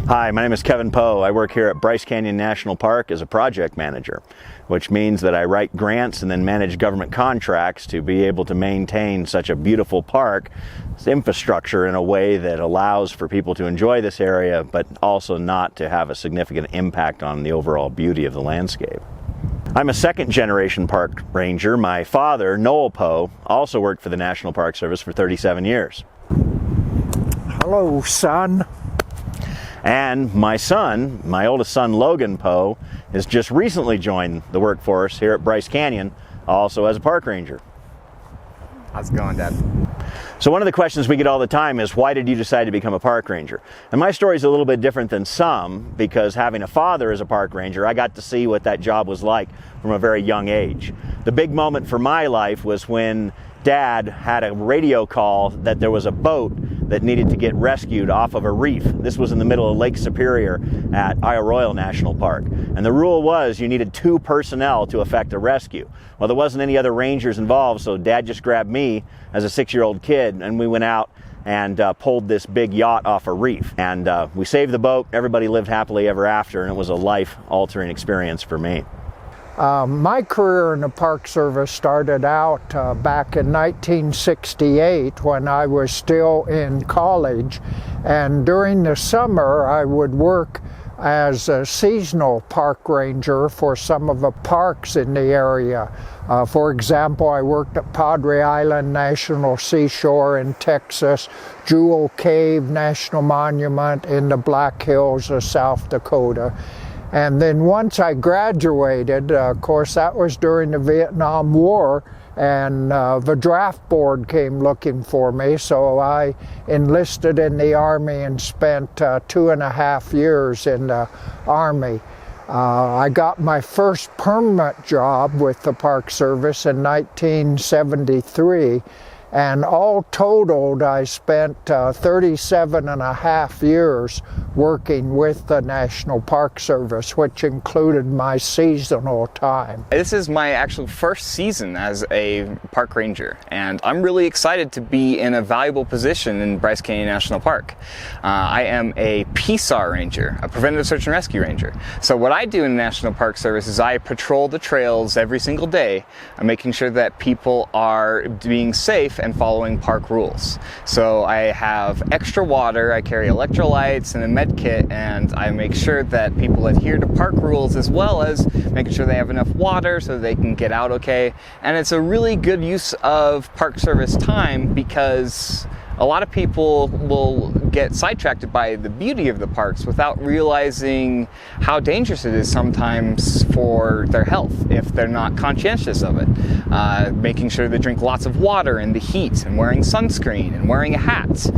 Hi, my name is Kevin Poe. I work here at Bryce Canyon National Park as a project manager, which means that I write grants and then manage government contracts to be able to maintain such a beautiful park infrastructure in a way that allows for people to enjoy this area, but also not to have a significant impact on the overall beauty of the landscape. I'm a second-generation park ranger. My father, Noel Poe, also worked for the National Park Service for 37 years. Hello, son. And my son, my oldest son, Logan Poe, has just recently joined the workforce here at Bryce Canyon, also as a park ranger. How's it going, Dad? So one of the questions we get all the time is, why did you decide to become a park ranger? And my story is a little bit different than some, because having a father as a park ranger, I got to see what that job was like from a very young age. The big moment for my life was when Dad had a radio call that there was a boat that needed to get rescued off of a reef. This was in the middle of Lake Superior at Isle Royale National Park. And the rule was you needed 2 personnel to effect a rescue. Well, there wasn't any other rangers involved, so Dad just grabbed me as a 6-year-old kid, and we went out and pulled this big yacht off a reef. And we saved the boat. Everybody lived happily ever after, and it was a life-altering experience for me. My career in the Park Service started out back in 1968 when I was still in college, and during the summer I would work as a seasonal park ranger for some of the parks in the area. For example, I worked at Padre Island National Seashore in Texas, Jewel Cave National Monument in the Black Hills of South Dakota. And then once I graduated, of course that was during the Vietnam War, and the draft board came looking for me, so I enlisted in the Army and spent 2.5 years in the Army. I got my first permanent job with the Park Service in 1973, and all totaled I spent 37.5 years working with the National Park Service, which included my seasonal time. This is my actual first season as a park ranger, and I'm really excited to be in a valuable position in Bryce Canyon National Park. I am a PSAR ranger, a Preventative Search and Rescue Ranger. So what I do in the National Park Service is I patrol the trails every single day, making sure that people are being safe and following park rules. So I have extra water, I carry electrolytes and a med kit, and I make sure that people adhere to park rules, as well as making sure they have enough water so they can get out okay. And it's a really good use of Park Service time, because a lot of people will get sidetracked by the beauty of the parks without realizing how dangerous it is sometimes for their health if they're not conscientious of it. Making sure they drink lots of water in the heat, and wearing sunscreen and wearing a hat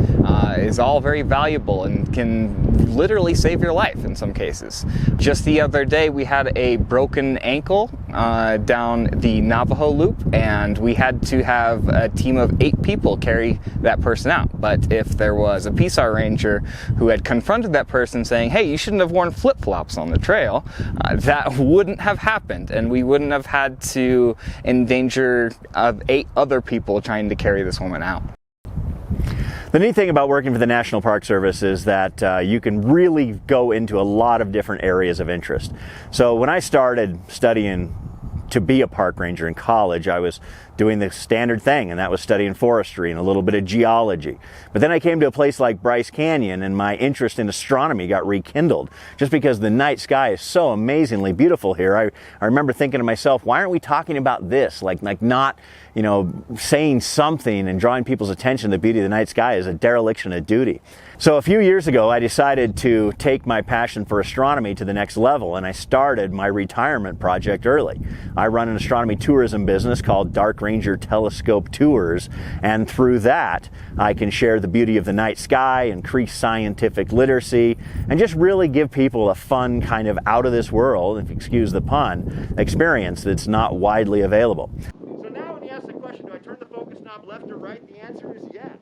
is all very valuable and can literally save your life in some cases. Just the other day we had a broken ankle down the Navajo Loop, and we had to have a team of 8 people carry that person out. But if there was a PSAR ranger who had confronted that person saying, hey, you shouldn't have worn flip-flops on the trail, that wouldn't have happened, and we wouldn't have had to endanger 8 other people trying to carry this woman out. The neat thing about working for the National Park Service is that you can really go into a lot of different areas of interest. So when I started studying to be a park ranger in college, I was doing the standard thing, and that was studying forestry and a little bit of geology. But then I came to a place like Bryce Canyon, and my interest in astronomy got rekindled, just because the night sky is so amazingly beautiful here. I remember thinking to myself, why aren't we talking about this? Like not, saying something and drawing people's attention to the beauty of the night sky is a dereliction of duty. So a few years ago, I decided to take my passion for astronomy to the next level, and I started my retirement project early. I run an astronomy tourism business called Dark Ranger Telescope Tours, and through that, I can share the beauty of the night sky, increase scientific literacy, and just really give people a fun kind of out of this world, if you excuse the pun, experience that's not widely available. So now when you ask the question, do I turn the focus knob left or right? The answer is yes.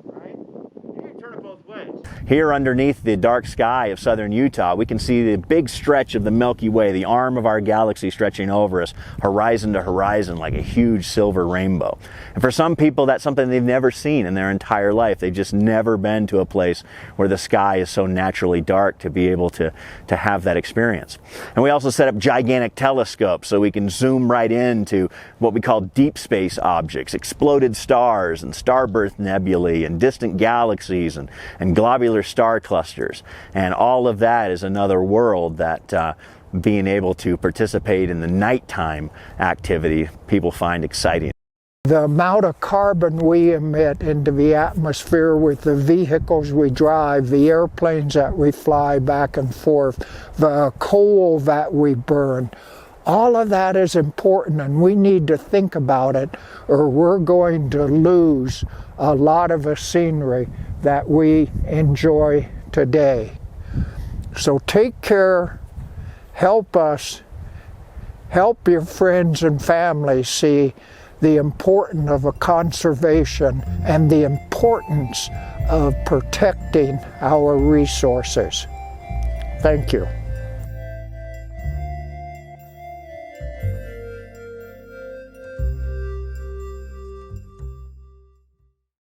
Right? You can turn it both ways. Here underneath the dark sky of southern Utah, we can see the big stretch of the Milky Way, the arm of our galaxy stretching over us, horizon to horizon, like a huge silver rainbow. And for some people, that's something they've never seen in their entire life. They've just never been to a place where the sky is so naturally dark to be able to have that experience. And we also set up gigantic telescopes so we can zoom right into what we call deep space objects, exploded stars and starburst nebulae and distant galaxies and globular star clusters. And all of that is another world that being able to participate in the nighttime activity people find exciting. The amount of carbon we emit into the atmosphere with the vehicles we drive, the airplanes that we fly back and forth, the coal that we burn, all of that is important, and we need to think about it, or we're going to lose a lot of the scenery that we enjoy today. So take care, help us, help your friends and family see the importance of a conservation and the importance of protecting our resources. Thank you.